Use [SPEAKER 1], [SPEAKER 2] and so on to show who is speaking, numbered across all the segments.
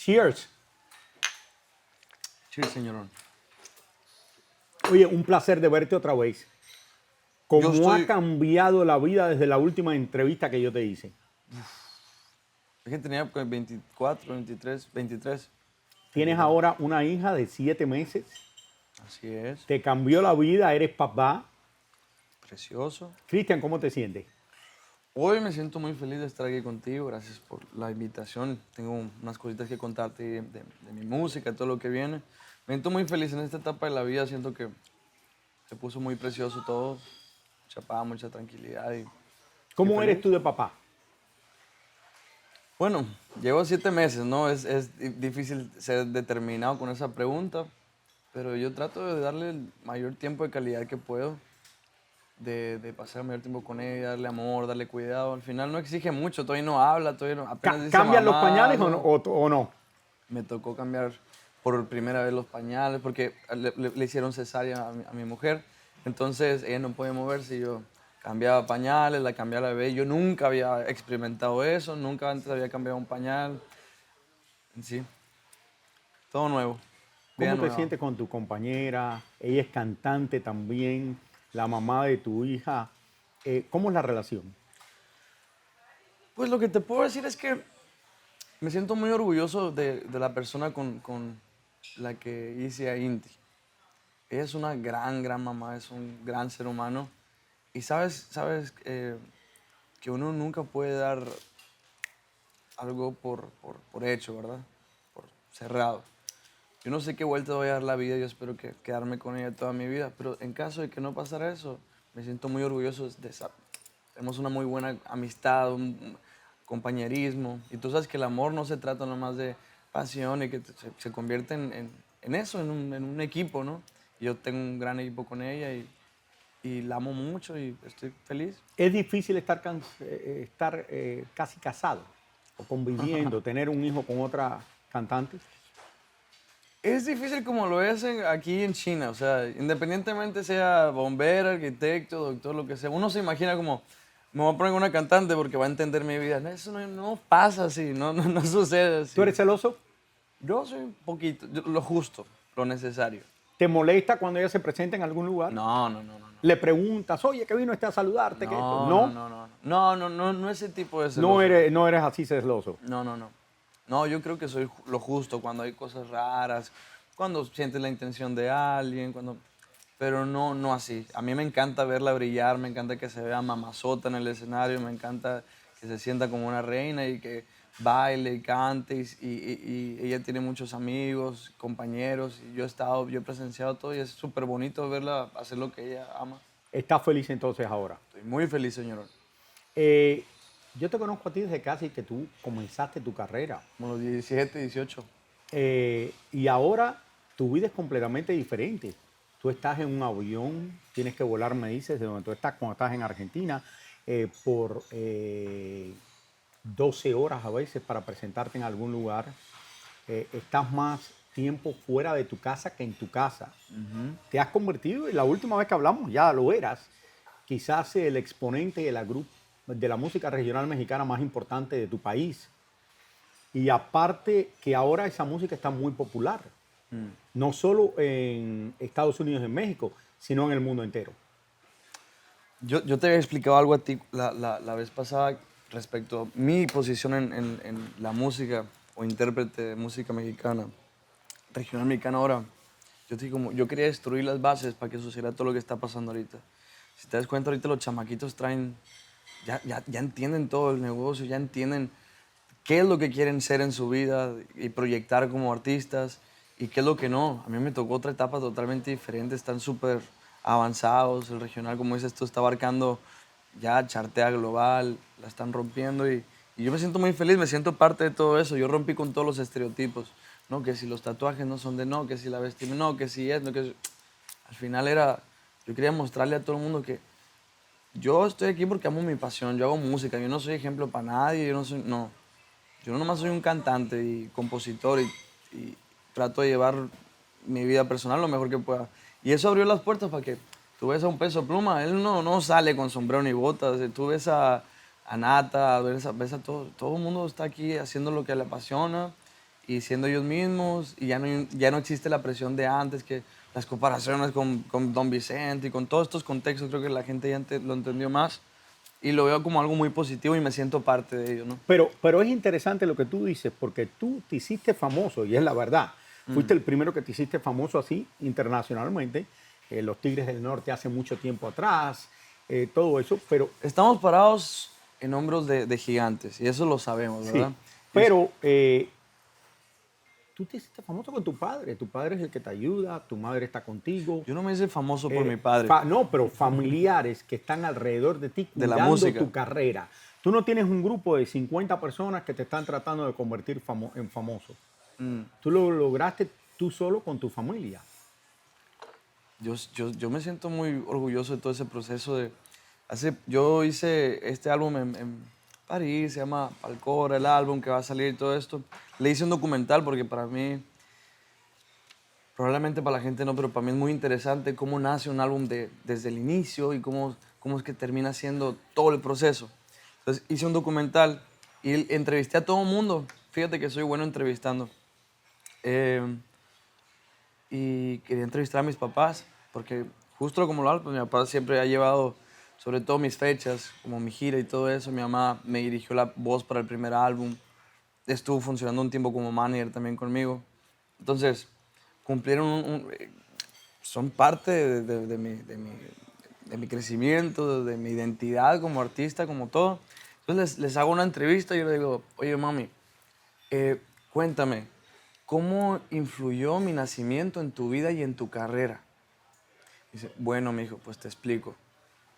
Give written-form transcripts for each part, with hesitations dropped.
[SPEAKER 1] Cheers.
[SPEAKER 2] Sí, señorón.
[SPEAKER 1] Oye, un placer de verte otra vez. ¿Cómo ha cambiado la vida desde la última entrevista que yo te hice?
[SPEAKER 2] Es que tenía 24, 23.
[SPEAKER 1] Tienes ahora una hija de 7 meses.
[SPEAKER 2] Así es.
[SPEAKER 1] Te cambió la vida, eres papá.
[SPEAKER 2] Precioso.
[SPEAKER 1] Cristian, ¿cómo te sientes?
[SPEAKER 2] Hoy me siento muy feliz de estar aquí contigo. Gracias por la invitación. Tengo unas cositas que contarte de mi música, todo lo que viene. Me siento muy feliz en esta etapa de la vida. Siento que se puso muy precioso todo. Mucha paz, mucha tranquilidad. Y
[SPEAKER 1] ¿Cómo eres
[SPEAKER 2] feliz.
[SPEAKER 1] tú de papá?
[SPEAKER 2] Bueno, llevo 7 meses, ¿no? Es difícil ser determinado con esa pregunta, pero yo trato de darle el mayor tiempo de calidad que puedo, de pasar el mayor tiempo con ella, darle amor, darle cuidado. Al final no exige mucho, todavía no habla, todavía no, apenas dice
[SPEAKER 1] ¿Cambian los
[SPEAKER 2] mamá,
[SPEAKER 1] pañales
[SPEAKER 2] ¿no?
[SPEAKER 1] o no?
[SPEAKER 2] Me tocó cambiar por primera vez los pañales porque le hicieron cesárea a mi mujer, entonces ella no podía moverse y yo cambiaba pañales, la cambiaba la bebé. Yo nunca había experimentado eso, nunca antes había cambiado un pañal. Sí, todo nuevo, vida
[SPEAKER 1] ¿Cómo te
[SPEAKER 2] nueva.
[SPEAKER 1] sientes con tu compañera? Ella es cantante también, la mamá de tu hija. ¿Cómo es la relación?
[SPEAKER 2] Pues lo que te puedo decir es que me siento muy orgulloso de la persona con la que hice a Inti. Ella es una gran mamá, es un gran ser humano. Y sabes que uno nunca puede dar algo por hecho, ¿verdad? Por cerrado. Yo no sé qué vuelta voy a dar la vida, yo espero que quedarme con ella toda mi vida, pero en caso de que no pasara eso, me siento muy orgulloso de esa. Tenemos una muy buena amistad, un compañerismo, y tú sabes que el amor no se trata nomás de pasión y que se convierte en eso, en un equipo, ¿no? Yo tengo un gran equipo con ella y la amo mucho y estoy feliz.
[SPEAKER 1] ¿Es difícil estar casi casado o conviviendo, tener un hijo con otra cantante?
[SPEAKER 2] Es difícil como lo es aquí en China, o sea, independientemente sea bombero, arquitecto, doctor, lo que sea, uno se imagina como, me voy a poner con una cantante porque va a entender mi vida. No, eso no pasa así, no sucede
[SPEAKER 1] ¿Tú
[SPEAKER 2] así.
[SPEAKER 1] eres celoso?
[SPEAKER 2] Yo soy un poquito, lo justo, lo necesario.
[SPEAKER 1] ¿Te molesta cuando ella se presenta en algún lugar?
[SPEAKER 2] No.
[SPEAKER 1] Le preguntas, oye, que vino este a saludarte, que esto.
[SPEAKER 2] No, no,
[SPEAKER 1] No,
[SPEAKER 2] no, no. No ese tipo de
[SPEAKER 1] no
[SPEAKER 2] celoso.
[SPEAKER 1] eres, no eres así celoso.
[SPEAKER 2] No. No, yo creo que soy lo justo cuando hay cosas raras, cuando sientes la intención de alguien, pero no así. A mí me encanta verla brillar, me encanta que se vea mamazota en el escenario, me encanta que se sienta como una reina y que baile y cante y ella tiene muchos amigos, compañeros, y yo he presenciado todo y es súper bonito verla hacer lo que ella ama.
[SPEAKER 1] Estás feliz entonces ahora.
[SPEAKER 2] Estoy muy feliz, señor.
[SPEAKER 1] Eh, yo te conozco a ti desde casi que tú comenzaste tu carrera.
[SPEAKER 2] Como los 17, 18.
[SPEAKER 1] Y ahora tu vida es completamente diferente. Tú estás en un avión, tienes que volar, me dices, de donde tú estás cuando estás en Argentina, por 12 horas a veces para presentarte en algún lugar. Estás más tiempo fuera de tu casa que en tu casa. Te has convertido, y la última vez que hablamos ya lo eras, quizás el exponente de la música regional mexicana más importante de tu país. Y aparte que ahora esa música está muy popular, no solo en Estados Unidos y en México, sino en el mundo entero.
[SPEAKER 2] Yo te había explicado algo a ti la vez pasada respecto a mi posición en la música o intérprete de música mexicana, regional mexicana ahora. Yo quería destruir las bases para que sucediera todo lo que está pasando ahorita. Si te das cuenta, ahorita los chamaquitos ya entienden todo el negocio, ya entienden qué es lo que quieren ser en su vida y proyectar como artistas y qué es lo que no. A mí me tocó otra etapa totalmente diferente, están súper avanzados, el regional, como dices tú, está abarcando ya chartea global, la están rompiendo y yo me siento muy feliz, me siento parte de todo eso. Yo rompí con todos los estereotipos, ¿no? Que si los tatuajes no son de no, que si la vestimenta no, que si es, no, que si... Al final yo quería mostrarle a todo el mundo que yo estoy aquí porque amo mi pasión, yo hago música, yo no soy ejemplo para nadie, yo no nomás soy un cantante y compositor y trato de llevar mi vida personal lo mejor que pueda. Y eso abrió las puertas para que tú ves a un Peso Pluma, él no sale con sombrero ni botas, tú ves a Nata, ves a todo el mundo está aquí haciendo lo que le apasiona y siendo ellos mismos, y ya no existe la presión de antes, que las comparaciones con Don Vicente y con todos estos contextos, creo que la gente ya lo entendió más y lo veo como algo muy positivo y me siento parte de ello, ¿no?
[SPEAKER 1] Pero es interesante lo que tú dices, porque tú te hiciste famoso, y es la verdad. Fuiste el primero que te hiciste famoso así internacionalmente. Los Tigres del Norte hace mucho tiempo atrás, todo eso, pero
[SPEAKER 2] Estamos parados en hombros de gigantes y eso lo sabemos,
[SPEAKER 1] sí.
[SPEAKER 2] ¿verdad?
[SPEAKER 1] Pero tú te hiciste famoso con tu padre. Tu padre es el que te ayuda, tu madre está contigo.
[SPEAKER 2] Yo no me hice famoso por mi padre,
[SPEAKER 1] No, pero familiares que están alrededor de ti
[SPEAKER 2] de la
[SPEAKER 1] cuidando
[SPEAKER 2] música.
[SPEAKER 1] tu carrera. Tú no tienes un grupo de 50 personas que te están tratando de convertir en famoso. Tú lo lograste tú solo con tu familia.
[SPEAKER 2] Yo me siento muy orgulloso de todo ese proceso yo hice este álbum en París, se llama Palcora, el álbum que va a salir y todo esto. Le hice un documental porque para mí, probablemente para la gente no, pero para mí es muy interesante cómo nace un álbum desde el inicio y cómo es que termina siendo todo el proceso. Entonces hice un documental y entrevisté a todo el mundo. Fíjate que soy bueno entrevistando. Y quería entrevistar a mis papás, porque justo como lo hablo, pues mi papá siempre ha llevado, sobre todo mis fechas, como mi gira y todo eso. Mi mamá me dirigió la voz para el primer álbum, estuvo funcionando un tiempo como manager también conmigo. Entonces, cumplieron son parte de mi crecimiento, de mi identidad como artista, como todo. Entonces les hago una entrevista y yo le digo, oye mami, cuéntame, ¿cómo influyó mi nacimiento en tu vida y en tu carrera? Dice, bueno, mijo, pues te explico.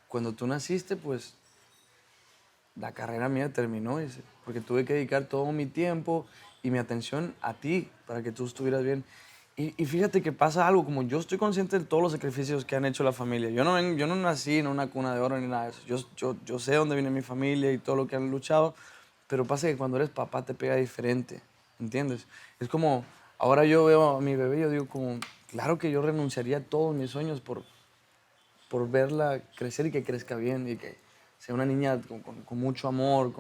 [SPEAKER 2] Cuando tú naciste, pues la carrera mía terminó, dice, porque tuve que dedicar todo mi tiempo y mi atención a ti para que tú estuvieras bien. Y fíjate que pasa algo, como yo estoy consciente de todos los sacrificios que han hecho la familia. Yo no nací en una cuna de oro ni nada de eso. Yo sé dónde viene mi familia y todo lo que han luchado, pero pasa que cuando eres papá te pega diferente, ¿entiendes? Es como, ahora yo veo a mi bebé y yo digo como, claro que yo renunciaría a todos mis sueños por verla crecer y que crezca bien y que sea una niña con mucho amor,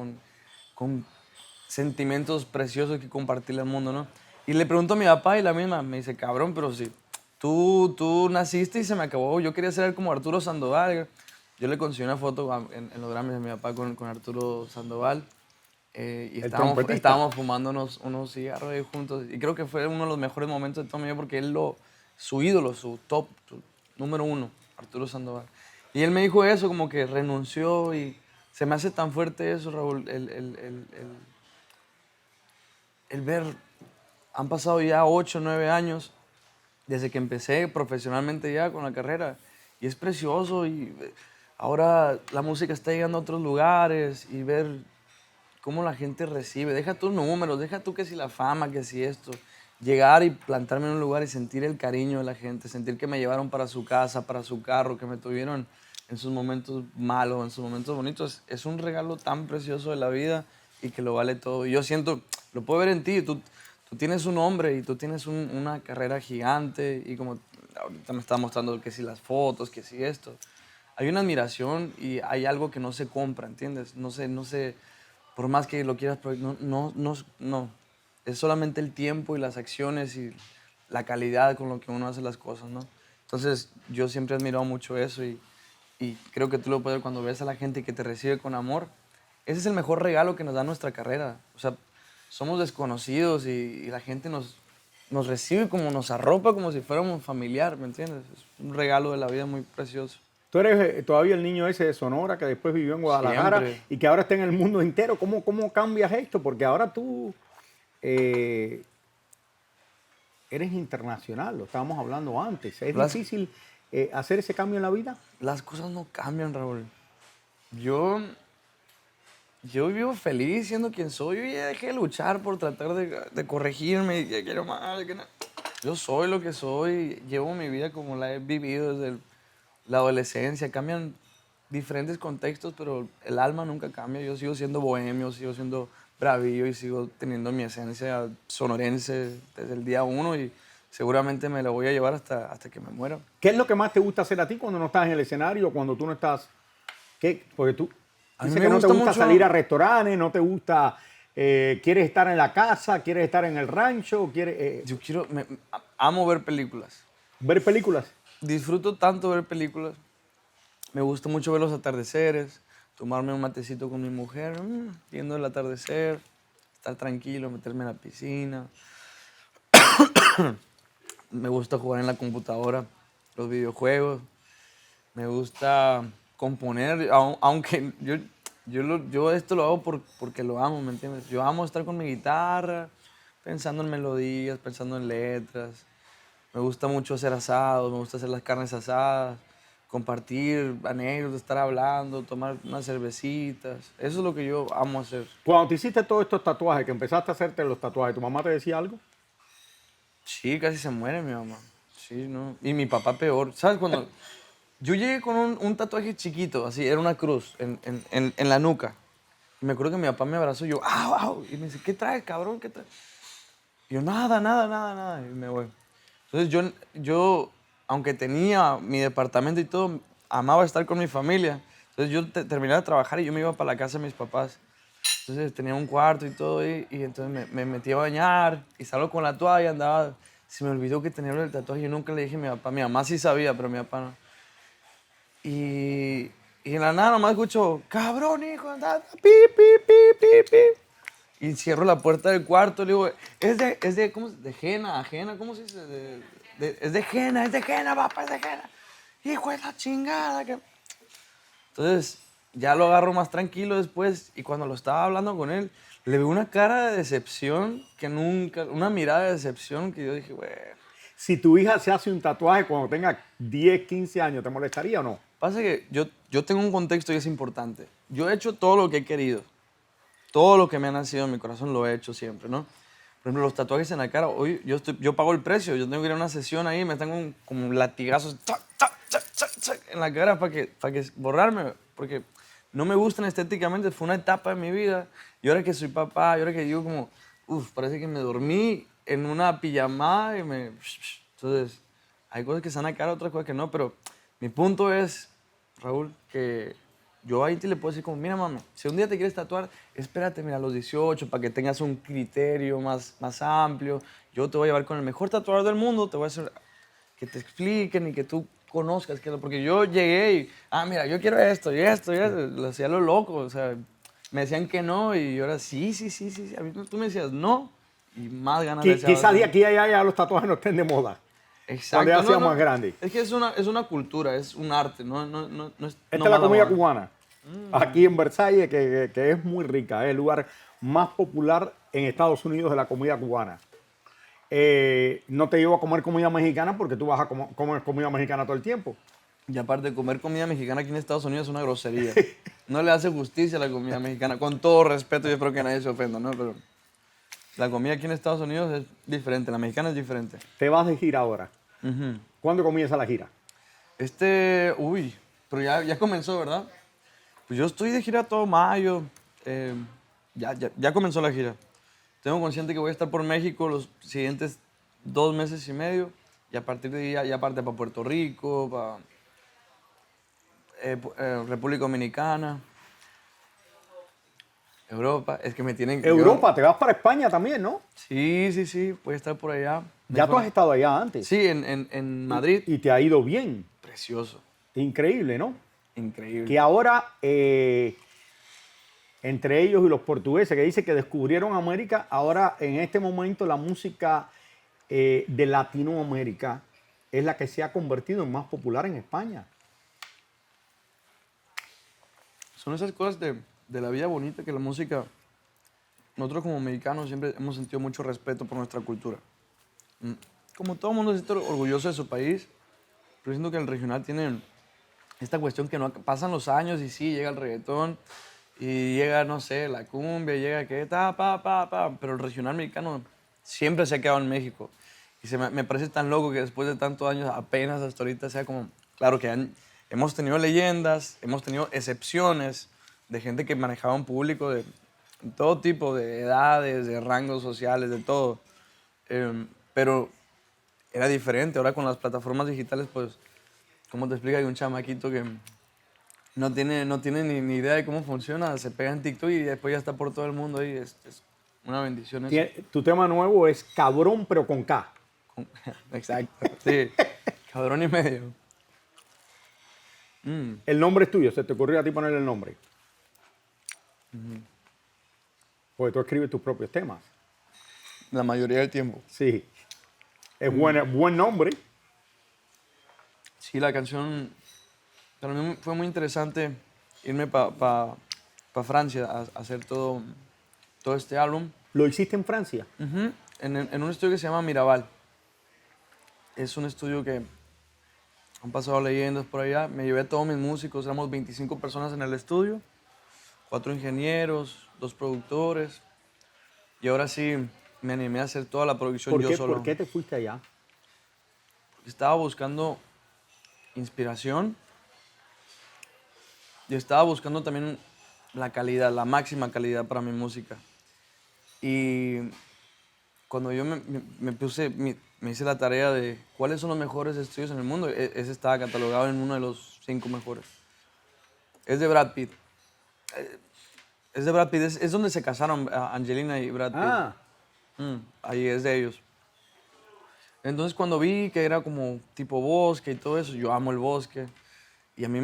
[SPEAKER 2] con sentimientos preciosos que compartirle al mundo, ¿no? Y le pregunto a mi papá y la misma me dice, cabrón, pero si tú naciste y se me acabó, yo quería ser como Arturo Sandoval. Yo le conseguí una foto en los Grammys de mi papá con Arturo Sandoval y
[SPEAKER 1] El trompetista.
[SPEAKER 2] estábamos fumando unos cigarros ahí juntos y creo que fue uno de los mejores momentos de toda mi vida porque su ídolo, su top, su número uno, Arturo Sandoval. Y él me dijo eso, como que renunció y se me hace tan fuerte eso, Raúl, el ver, han pasado ya 8 o 9 años desde que empecé profesionalmente ya con la carrera y es precioso y ahora la música está llegando a otros lugares y ver cómo la gente recibe, deja tus números, deja tú que si la fama, que si esto, llegar y plantarme en un lugar y sentir el cariño de la gente, sentir que me llevaron para su casa, para su carro, que me tuvieron en sus momentos malos, en sus momentos bonitos, es un regalo tan precioso de la vida y que lo vale todo. Y yo siento, lo puedo ver en ti, tú tienes un nombre y tú tienes una carrera gigante y como ahorita me está mostrando que si las fotos, que si esto, hay una admiración y hay algo que no se compra, ¿entiendes? No sé, por más que lo quieras, no. Es solamente el tiempo y las acciones y la calidad con lo que uno hace las cosas, ¿no? Entonces, yo siempre he admirado mucho eso y creo que tú lo puedes ver cuando ves a la gente que te recibe con amor. Ese es el mejor regalo que nos da nuestra carrera. O sea, somos desconocidos y la gente nos recibe como, nos arropa como si fuéramos familiar, ¿me entiendes? Es un regalo de la vida muy precioso.
[SPEAKER 1] Tú eres todavía el niño ese de Sonora que después vivió en Guadalajara
[SPEAKER 2] Siempre.
[SPEAKER 1] y que ahora está en el mundo entero. ¿Cómo cambias esto? Porque ahora tú eh, eres internacional, lo estábamos hablando antes. ¿Es
[SPEAKER 2] Las,
[SPEAKER 1] difícil hacer ese cambio en la vida?
[SPEAKER 2] las cosas no cambian, Raúl. Yo, yo vivo feliz siendo quien soy. Yo ya dejé de luchar por tratar de corregirme y que quiero más. Yo soy lo que soy. Llevo mi vida como la he vivido desde la adolescencia. Cambian diferentes contextos, pero el alma nunca cambia. Yo sigo siendo bohemio, sigo siendo bravío y sigo teniendo mi esencia sonorense desde el día uno y seguramente me la voy a llevar hasta que me muera.
[SPEAKER 1] ¿Qué es lo que más te gusta hacer a ti cuando no estás en el escenario o cuando tú no estás? ¿Qué? Porque tú
[SPEAKER 2] A mí
[SPEAKER 1] dices
[SPEAKER 2] me
[SPEAKER 1] que no te
[SPEAKER 2] gusta
[SPEAKER 1] gusta
[SPEAKER 2] mucho-
[SPEAKER 1] salir a restaurantes, no te gusta ¿Quieres estar en la casa? ¿Quieres estar en el rancho? ¿Quieres
[SPEAKER 2] Yo amo ver películas.
[SPEAKER 1] ver películas?
[SPEAKER 2] Disfruto tanto ver películas. Me gusta mucho ver los atardeceres, tomarme un matecito con mi mujer, viendo el atardecer, estar tranquilo, meterme en la piscina. Me gusta jugar en la computadora, los videojuegos. Me gusta componer, aunque yo esto lo hago porque lo amo, ¿me entiendes? Yo amo estar con mi guitarra, pensando en melodías, pensando en letras. Me gusta mucho hacer asados, me gusta hacer las carnes asadas, compartir anécdotas, estar hablando, tomar unas cervecitas. Eso es lo que yo amo hacer.
[SPEAKER 1] Cuando te hiciste todos estos tatuajes, que empezaste a hacerte los tatuajes, ¿tu mamá te decía algo?
[SPEAKER 2] Sí, casi se muere mi mamá. Sí, ¿no? Y mi papá peor. ¿Sabes? Cuando yo llegué con un tatuaje chiquito, así, era una cruz en la nuca. Y me acuerdo que mi papá me abrazó y yo, ¡au, au! Y me dice, ¿qué traes, cabrón? ¿Qué traes? Y yo, nada, nada, nada, nada. Y me voy. Entonces yo aunque tenía mi departamento y todo, amaba estar con mi familia. Entonces yo terminaba de trabajar y yo me iba para la casa de mis papás. Entonces tenía un cuarto y todo y entonces me metí a bañar y salgo con la toalla, andaba. Se me olvidó que tenía el tatuaje. Yo nunca le dije a mi papá. Mi mamá sí sabía, pero mi papá no. Y en la nada nomás escucho, cabrón, hijo, anda, pi, pi, pi, pi, pi. Y cierro la puerta del cuarto, le digo, ¿cómo se de Jena, ajena, ¿cómo se dice? Es de Jena, papá, es de Jena. Hijo de la chingada. Entonces, ya lo agarro más tranquilo después y cuando lo estaba hablando con él, le veo una cara de decepción que nunca, una mirada de decepción que yo dije, güey.
[SPEAKER 1] Si tu hija se hace un tatuaje cuando tenga 10, 15 años, ¿te molestaría o no?
[SPEAKER 2] Pasa que yo tengo un contexto y es importante. Yo he hecho todo lo que he querido. Todo lo que me ha nacido en mi corazón lo he hecho siempre, ¿no? Por ejemplo, los tatuajes en la cara, hoy yo pago el precio, yo tengo que ir a una sesión ahí, me están como latigazos ¡tac, tac, tac, tac, tac! En la cara para que borrarme, porque no me gustan estéticamente, fue una etapa de mi vida, y ahora que soy papá, y ahora que digo como, parece que me dormí en una pijamada y me... Entonces, hay cosas que se van a cara, otras cosas que no, pero mi punto es, Raúl, que yo ahí te le puedo decir como, mira, mami, si un día te quieres tatuar, espérate, mira, a los 18 para que tengas un criterio más amplio. Yo te voy a llevar con el mejor tatuador del mundo, te voy a hacer que te expliquen y que tú conozcas. Porque yo llegué y, mira, yo quiero esto y esto y esto. Lo hacía lo loco, o sea, me decían que no y yo era, sí, sí, sí, sí. A mí tú me decías no y más ganas de decir.
[SPEAKER 1] Quizás de aquí a allá ya los tatuajes no estén de moda. Cuando ya
[SPEAKER 2] Exacto,
[SPEAKER 1] sea más grande.
[SPEAKER 2] es que es una cultura, es un arte, no es
[SPEAKER 1] Esta
[SPEAKER 2] no
[SPEAKER 1] es la
[SPEAKER 2] mala
[SPEAKER 1] comida
[SPEAKER 2] moda.
[SPEAKER 1] cubana. Aquí en Versalles, que es muy rica. Es el lugar más popular en Estados Unidos de la comida cubana. No te llevo a comer comida mexicana porque tú vas a comer comida mexicana todo el tiempo.
[SPEAKER 2] Y aparte, comer comida mexicana aquí en Estados Unidos es una grosería. No le hace justicia a la comida mexicana. Con todo respeto, yo espero que nadie se ofenda, ¿no? Pero la comida aquí en Estados Unidos es diferente, la mexicana es diferente.
[SPEAKER 1] Te vas de gira ahora.
[SPEAKER 2] Ujú.
[SPEAKER 1] ¿Cuándo comienza la gira?
[SPEAKER 2] Pero ya comenzó, ¿verdad? Pues yo estoy de gira todo mayo. Ya comenzó la gira. Tengo consciente que voy a estar por México los siguientes 2 meses y medio. Y a partir de ahí ya parte para Puerto Rico, para República Dominicana, Europa. Es que me tienen...
[SPEAKER 1] Europa, te vas para España también, ¿no?
[SPEAKER 2] Sí, voy a estar por allá.
[SPEAKER 1] Ya tú has estado allá antes.
[SPEAKER 2] Sí, en Madrid.
[SPEAKER 1] Y te ha ido bien.
[SPEAKER 2] Precioso,
[SPEAKER 1] Increíble, ¿no?
[SPEAKER 2] increíble.
[SPEAKER 1] Que ahora, entre ellos y los portugueses, que dicen que descubrieron América, ahora en este momento la música de Latinoamérica es la que se ha convertido en más popular en España.
[SPEAKER 2] Son esas cosas de la vida bonita que la música, nosotros como mexicanos siempre hemos sentido mucho respeto por nuestra cultura. Como todo el mundo se siente orgulloso de su país, pero siento que el regional tiene esta cuestión que no pasan los años y sí, llega el reggaetón y llega, no sé, la cumbia, llega que pero el regional mexicano siempre se ha quedado en México. Y me parece tan loco que después de tantos años apenas hasta ahorita sea como, claro que hemos tenido leyendas, hemos tenido excepciones de gente que manejaba un público de todo tipo de edades, de rangos sociales, de todo. Pero era diferente. Ahora con las plataformas digitales, pues, ¿cómo te explica? Hay un chamaquito no tiene ni idea de cómo funciona. Se pega en TikTok y después ya está por todo el mundo ahí. Es una bendición eso.
[SPEAKER 1] Tu tema nuevo es Cabrón, pero con K.
[SPEAKER 2] Exacto, sí. Cabrón y medio.
[SPEAKER 1] El nombre es tuyo, ¿se te ocurrió a ti ponerle el nombre? Porque tú escribes tus propios temas.
[SPEAKER 2] La mayoría del tiempo.
[SPEAKER 1] Sí. Es buen nombre.
[SPEAKER 2] Sí, la canción, para mí fue muy interesante irme para Francia a hacer todo este álbum.
[SPEAKER 1] ¿Lo hiciste en Francia?
[SPEAKER 2] Ujú, en un estudio que se llama Miraval. Es un estudio que han pasado leyendas por allá. Me llevé a todos mis músicos, éramos 25 personas en el estudio, 4 ingenieros, 2 productores. Y ahora sí me animé a hacer toda la producción yo solo.
[SPEAKER 1] ¿Por qué te fuiste allá?
[SPEAKER 2] Estaba buscando inspiración y estaba buscando también la calidad, la máxima calidad para mi música. Y cuando yo me hice la tarea de cuáles son los mejores estudios en el mundo, ese estaba catalogado en uno de los 5 mejores. Es de Brad Pitt. Es de Brad Pitt, es donde se casaron Angelina y Brad Pitt.
[SPEAKER 1] Ah,
[SPEAKER 2] Ahí es de ellos. Entonces cuando vi que era como tipo bosque y todo eso, yo amo el bosque. Y a mí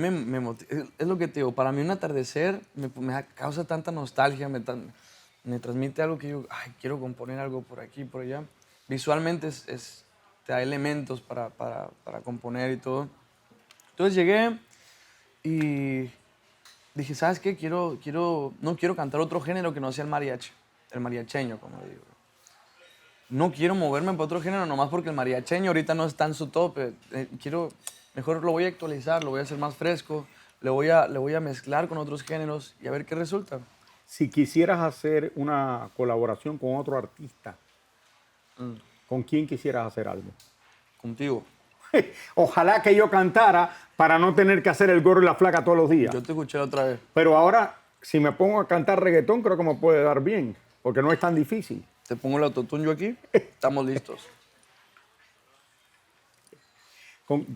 [SPEAKER 2] es lo que te digo, para mí un atardecer me causa tanta nostalgia, me transmite algo que yo, ay, quiero componer algo por aquí, por allá. Visualmente te da elementos para componer y todo. Entonces llegué y dije, ¿sabes qué? No quiero cantar otro género que no sea el mariachi, el mariacheño, como digo. No quiero moverme para otro género nomás porque el mariacheño ahorita no está en su tope. Mejor lo voy a actualizar, lo voy a hacer más fresco, le voy a mezclar con otros géneros y a ver qué resulta.
[SPEAKER 1] si quisieras hacer una colaboración con otro artista, ¿con quién quisieras hacer algo?
[SPEAKER 2] Contigo.
[SPEAKER 1] Ojalá que yo cantara para no tener que hacer el gorro y la flaca todos los días.
[SPEAKER 2] Yo te escuché la otra vez.
[SPEAKER 1] Pero ahora, si me pongo a cantar reggaetón, creo que me puede dar bien, porque no es tan difícil.
[SPEAKER 2] Te pongo el autotune yo aquí, estamos listos.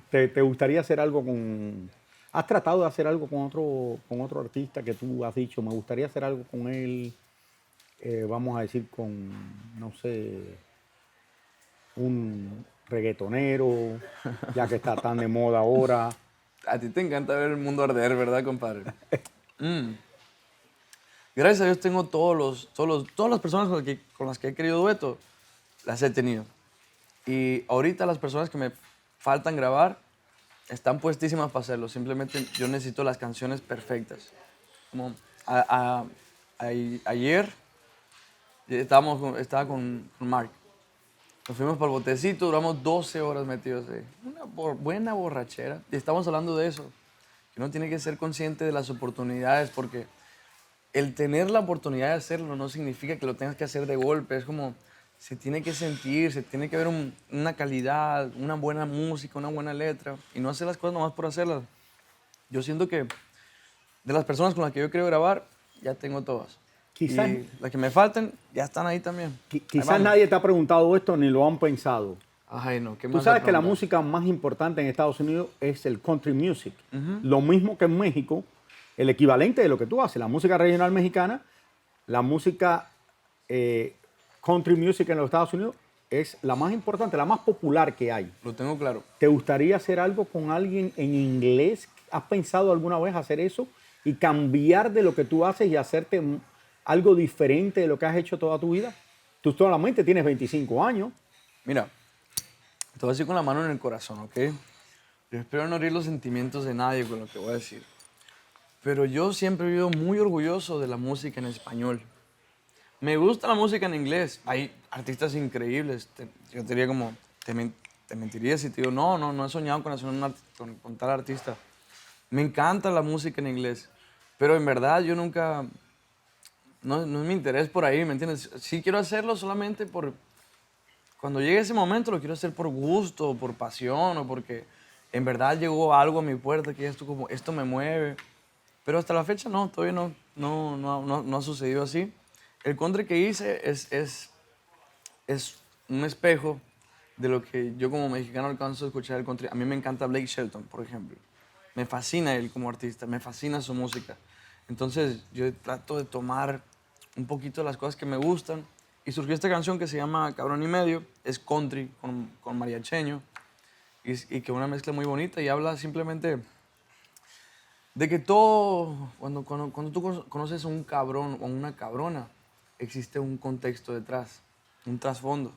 [SPEAKER 1] ¿Te gustaría hacer algo con... ¿Has tratado de hacer algo con otro artista que tú has dicho, me gustaría hacer algo con él, vamos a decir con, no sé, un reggaetonero, ya que está tan de moda ahora?
[SPEAKER 2] A ti te encanta ver el mundo arder, ¿verdad, compadre? Gracias a Dios tengo todas las personas con las que he querido dueto, las he tenido. Y ahorita las personas que me faltan grabar están puestísimas para hacerlo. Simplemente yo necesito las canciones perfectas. Como ayer estaba con Mark. Nos fuimos para el botecito, duramos 12 horas metidos ahí. Una buena borrachera. Y estamos hablando de eso. Que uno tiene que ser consciente de las oportunidades porque el tener la oportunidad de hacerlo no significa que lo tengas que hacer de golpe. Es como, se tiene que sentir, se tiene que ver una calidad, una buena música, una buena letra. Y no hacer las cosas nomás por hacerlas. Yo siento que de las personas con las que yo quiero grabar, ya tengo todas.
[SPEAKER 1] Quizás,
[SPEAKER 2] y las que me falten, ya están ahí también.
[SPEAKER 1] Quizás nadie te ha preguntado esto ni lo han pensado.
[SPEAKER 2] Ay, no, ¿qué
[SPEAKER 1] Tú
[SPEAKER 2] más
[SPEAKER 1] sabes
[SPEAKER 2] me
[SPEAKER 1] que la
[SPEAKER 2] preguntas?
[SPEAKER 1] música más importante en Estados Unidos es el country music. Lo mismo que en México, el equivalente de lo que tú haces, la música regional mexicana, la música country music en los Estados Unidos es la más importante, la más popular que hay.
[SPEAKER 2] Lo tengo claro.
[SPEAKER 1] ¿Te gustaría hacer algo con alguien en inglés? ¿Has pensado alguna vez hacer eso y cambiar de lo que tú haces y hacerte algo diferente de lo que has hecho toda tu vida? Tú solamente tienes 25 años.
[SPEAKER 2] Mira, te voy a decir con la mano en el corazón, ¿ok? Yo espero no herir los sentimientos de nadie con lo que voy a decir. Pero yo siempre he vivido muy orgulloso de la música en español. Me gusta la música en inglés. Hay artistas increíbles. Yo te diría como, te mentiría si te digo, no he soñado con hacer con tal artista. Me encanta la música en inglés. Pero en verdad yo nunca, no es mi interés por ahí, ¿me entiendes? Sí quiero hacerlo solamente cuando llegue ese momento lo quiero hacer por gusto, por pasión o porque en verdad llegó algo a mi puerta que esto me mueve. Pero hasta la fecha no, todavía no ha sucedido así. El country que hice es un espejo de lo que yo como mexicano alcanzo a escuchar el country. A mí me encanta Blake Shelton, por ejemplo. me fascina él como artista, me fascina su música. Entonces yo trato de tomar un poquito de las cosas que me gustan y surgió esta canción que se llama Cabrón y Medio, es country con mariacheño y que es una mezcla muy bonita y habla simplemente de que todo, cuando tú conoces a un cabrón o una cabrona, existe un contexto detrás, un trasfondo.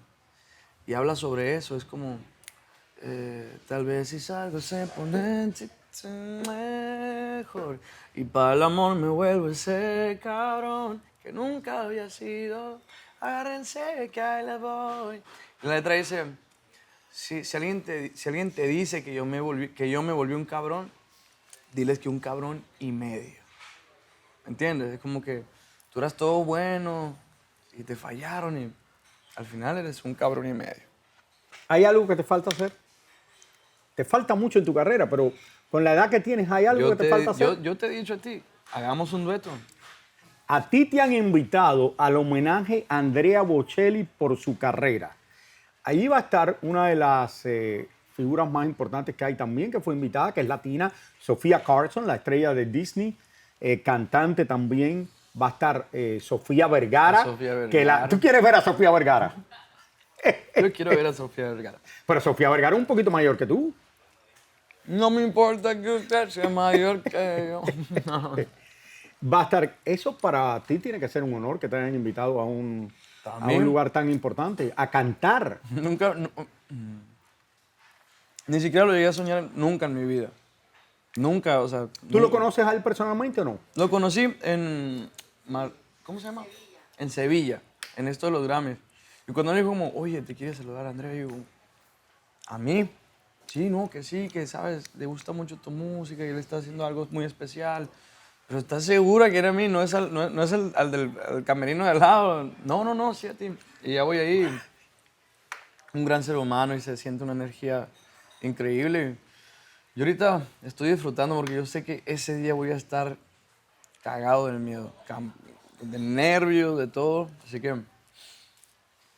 [SPEAKER 2] Y habla sobre eso, es como, tal vez si salgo se pone mejor. Y para el amor me vuelvo ese cabrón que nunca había sido. Agárrense que ahí les voy. Y la letra dice, si alguien te dice que yo me volví un cabrón, diles que un cabrón y medio. ¿Me entiendes? Es como que tú eras todo bueno y te fallaron y al final eres un cabrón y medio.
[SPEAKER 1] ¿Hay algo que te falta hacer? Te falta mucho en tu carrera, pero con la edad que tienes, ¿hay algo que te falta hacer?
[SPEAKER 2] Yo te he dicho a ti, hagamos un dueto.
[SPEAKER 1] A ti te han invitado al homenaje a Andrea Bocelli por su carrera. Allí va a estar una de las figuras más importantes que hay también, que fue invitada, que es latina, Sofía Carson, la estrella de Disney, cantante también. Va a estar Sofía Vergara.
[SPEAKER 2] Sofía Vergara.
[SPEAKER 1] ¿Tú quieres ver a Sofía Vergara?
[SPEAKER 2] Yo quiero ver a Sofía Vergara.
[SPEAKER 1] Pero Sofía Vergara es un poquito mayor que tú.
[SPEAKER 2] No me importa que usted sea mayor que yo.
[SPEAKER 1] Va a estar, eso para ti tiene que ser un honor que te hayan invitado a un
[SPEAKER 2] También.
[SPEAKER 1] lugar tan importante, a cantar.
[SPEAKER 2] Nunca, ni siquiera lo llegué a soñar nunca en mi vida. Nunca, o sea.
[SPEAKER 1] ¿Tú lo conoces a él personalmente o no?
[SPEAKER 2] Lo conocí ¿cómo se llama? En Sevilla, en esto de los Grammys. Y cuando él dijo como, oye, ¿te quieres saludar a Andrea? Yo digo, ¿a mí? Sí, no, que sí, que sabes, le gusta mucho tu música y él está haciendo algo muy especial. Pero ¿estás segura que era a mí? No es, no es al del al camerino de al lado. No, no, no, sí a ti. Y ya voy ahí. Un gran ser humano y se siente una energía increíble. Yo ahorita estoy disfrutando porque yo sé que ese día voy a estar cagado del miedo, de nervios, de todo. Así que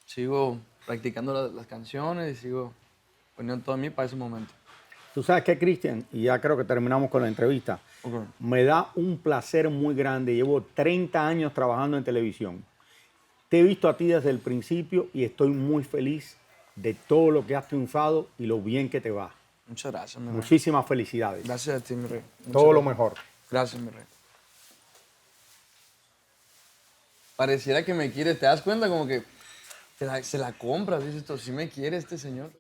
[SPEAKER 2] sigo practicando las canciones y sigo poniendo todo a mí para ese momento.
[SPEAKER 1] Tú sabes que, Cristian, y ya creo que terminamos con la entrevista,
[SPEAKER 2] Okay.
[SPEAKER 1] me da un placer muy grande. Llevo 30 años trabajando en televisión. Te he visto a ti desde el principio y estoy muy feliz de todo lo que has triunfado y lo bien que te va.
[SPEAKER 2] Muchas gracias, mi rey.
[SPEAKER 1] Muchísimas felicidades.
[SPEAKER 2] Gracias a ti, mi rey. Muchas
[SPEAKER 1] Todo lo
[SPEAKER 2] gracias.
[SPEAKER 1] mejor.
[SPEAKER 2] Gracias, mi rey. Pareciera que me quiere, ¿te das cuenta? Como que se la compras, dices tú, si me quiere este señor.